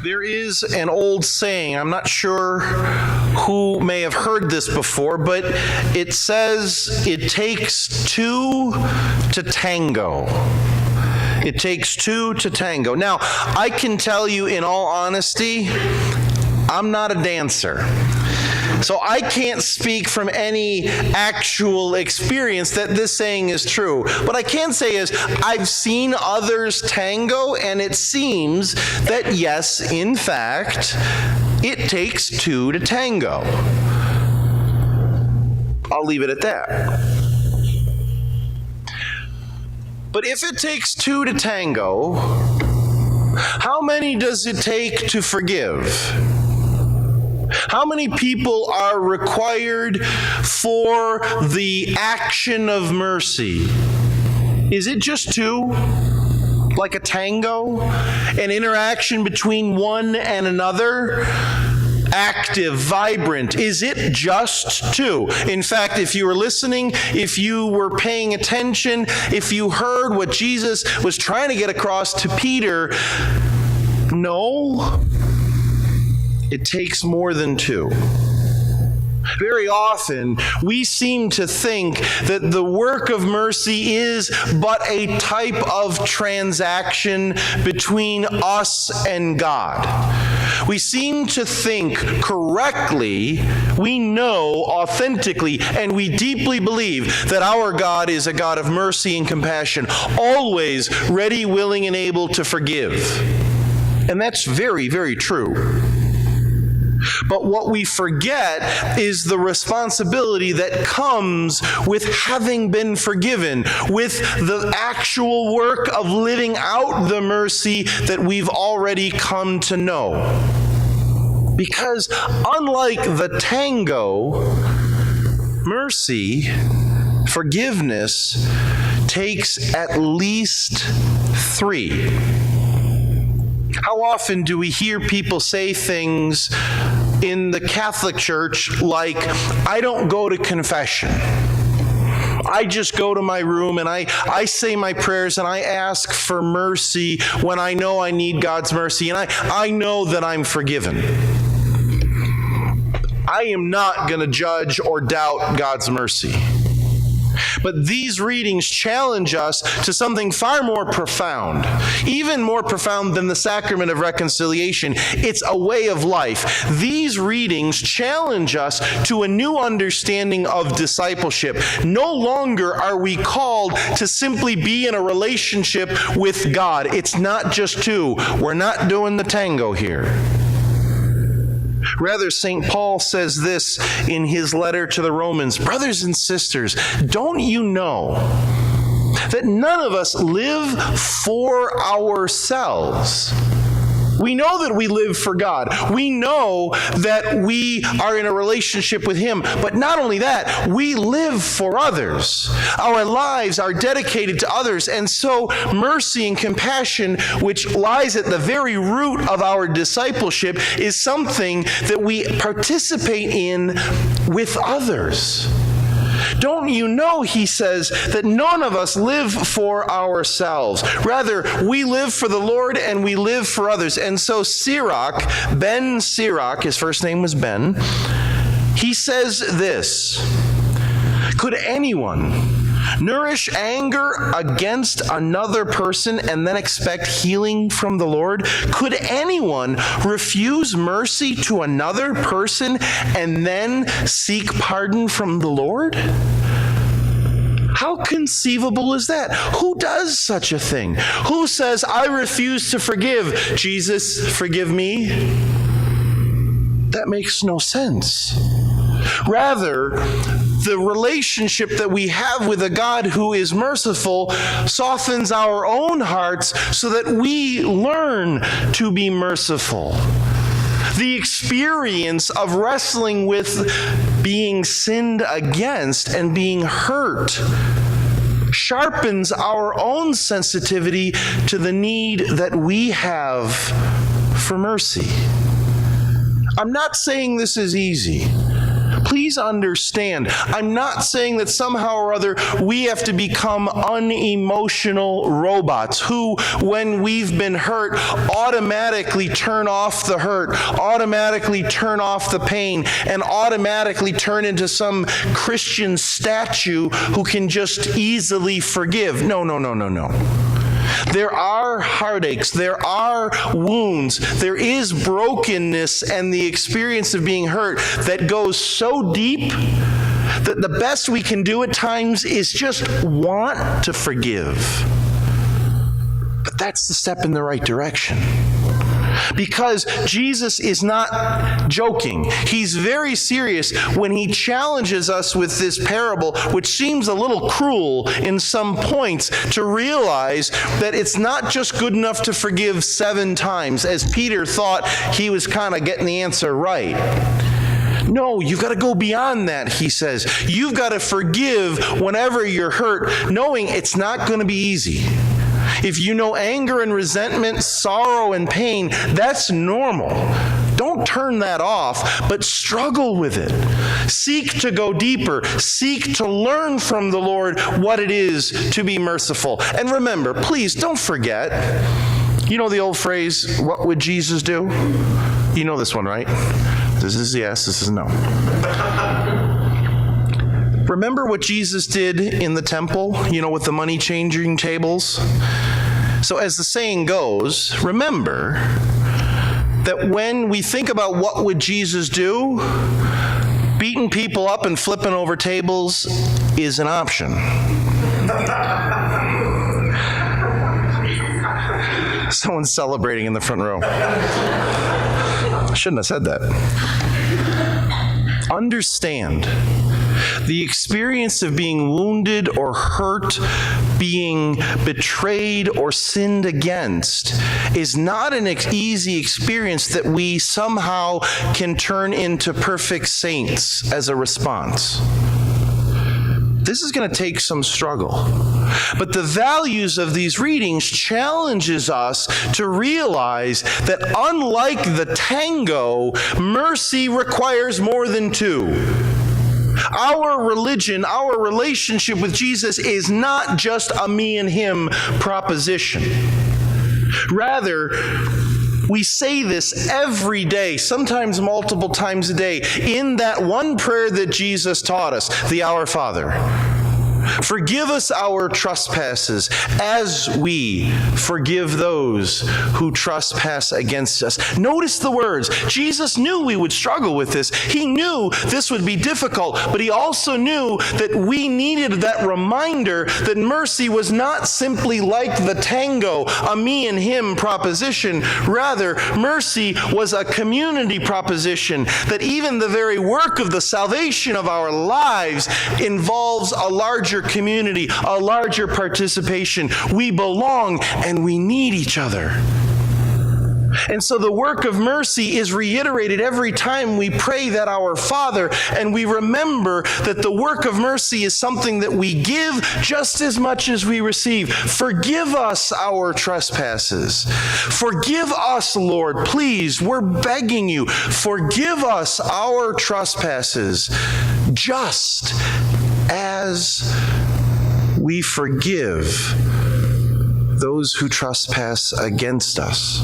There is an old saying, I'm not sure who may have heard this before, but it says it takes two to tango. It takes two to tango. Now, I can tell you in all honesty, I'm not a dancer. So I can't speak from any actual experience that this saying is true. What I can say is I've seen others tango, and it seems that yes, in fact, it takes two to tango. I'll leave it at that. But if it takes two to tango, how many does it take to forgive? How many people are required for the action of mercy? Is it just two? Like a tango? An interaction between one and another? Active, vibrant. Is it just two? In fact, if you were listening, if you were paying attention, if you heard what Jesus was trying to get across to Peter, no. It takes more than two. Very often, we seem to think that the work of mercy is but a type of transaction between us and God. We seem to think correctly, we know authentically, and we deeply believe that our God is a God of mercy and compassion, always ready, willing, and able to forgive. And that's very, very true. But what we forget is the responsibility that comes with having been forgiven, with the actual work of living out the mercy that we've already come to know. Because unlike the tango, mercy, forgiveness, takes at least three. How often do we hear people say things in the Catholic Church like, I don't go to confession. I just go to my room and I say my prayers and I ask for mercy when I know I need God's mercy, and I know that I'm forgiven. I am not going to judge or doubt God's mercy. But these readings challenge us to something far more profound, even more profound than the sacrament of reconciliation. It's a way of life. These readings challenge us to a new understanding of discipleship. No longer are we called to simply be in a relationship with God. It's not just two. We're not doing the tango here. Rather, St. Paul says this in his letter to the Romans, brothers and sisters, don't you know that none of us live for ourselves? We know that we live for God. We know that we are in a relationship with Him. But not only that, we live for others. Our lives are dedicated to others. And so mercy and compassion, which lies at the very root of our discipleship, is something that we participate in with others. Don't you know, he says, that none of us live for ourselves. Rather, we live for the Lord and we live for others. And so Ben Sirach, his first name was Ben, he says this, could anyone nourish anger against another person and then expect healing from the Lord? Could anyone refuse mercy to another person and then seek pardon from the Lord? How conceivable is that? Who does such a thing? Who says, I refuse to forgive? Jesus, forgive me? That makes no sense. Rather, the relationship that we have with a God who is merciful softens our own hearts so that we learn to be merciful. The experience of wrestling with being sinned against and being hurt sharpens our own sensitivity to the need that we have for mercy. I'm not saying this is easy, Please understand, I'm not saying that somehow or other we have to become unemotional robots who, when we've been hurt, automatically turn off the hurt, automatically turn off the pain, and automatically turn into some Christian statue who can just easily forgive. No. There are heartaches, there are wounds, there is brokenness and the experience of being hurt that goes so deep that the best we can do at times is just want to forgive. But that's the step in the right direction. Because Jesus is not joking. He's very serious when he challenges us with this parable, which seems a little cruel in some points, to realize that it's not just good enough to forgive 7 times, as Peter thought he was kind of getting the answer right. No, you've got to go beyond that, he says. You've got to forgive whenever you're hurt, knowing it's not going to be easy. If you know anger and resentment, sorrow and pain, that's normal. Don't turn that off, but struggle with it. Seek to go deeper. Seek to learn from the Lord what it is to be merciful. And remember, please don't forget, you know the old phrase, what would Jesus do? You know this one, right? This is yes, this is no. Remember what Jesus did in the temple, with the money changing tables? So as the saying goes, remember that when we think about what would Jesus do, beating people up and flipping over tables is an option. Someone's celebrating in the front row. I shouldn't have said that. Understand, the experience of being wounded or hurt, being betrayed or sinned against is not an easy experience that we somehow can turn into perfect saints as a response. This is going to take some struggle. But the values of these readings challenges us to realize that unlike the tango, mercy requires more than 2. Our religion, our relationship with Jesus is not just a me and him proposition. Rather, we say this every day, sometimes multiple times a day, in that one prayer that Jesus taught us, the Our Father. Forgive us our trespasses as we forgive those who trespass against us. Notice the words. Jesus knew we would struggle with this. He knew this would be difficult, but he also knew that we needed that reminder that mercy was not simply like the tango, a me and him proposition. Rather, mercy was a community proposition, that even the very work of the salvation of our lives involves a larger community, a larger participation. We belong and we need each other. And so the work of mercy is reiterated every time we pray that Our Father, and we remember that the work of mercy is something that we give just as much as we receive. Forgive us our trespasses. Forgive us, Lord, please. We're begging you. Forgive us our trespasses, just as we forgive those who trespass against us.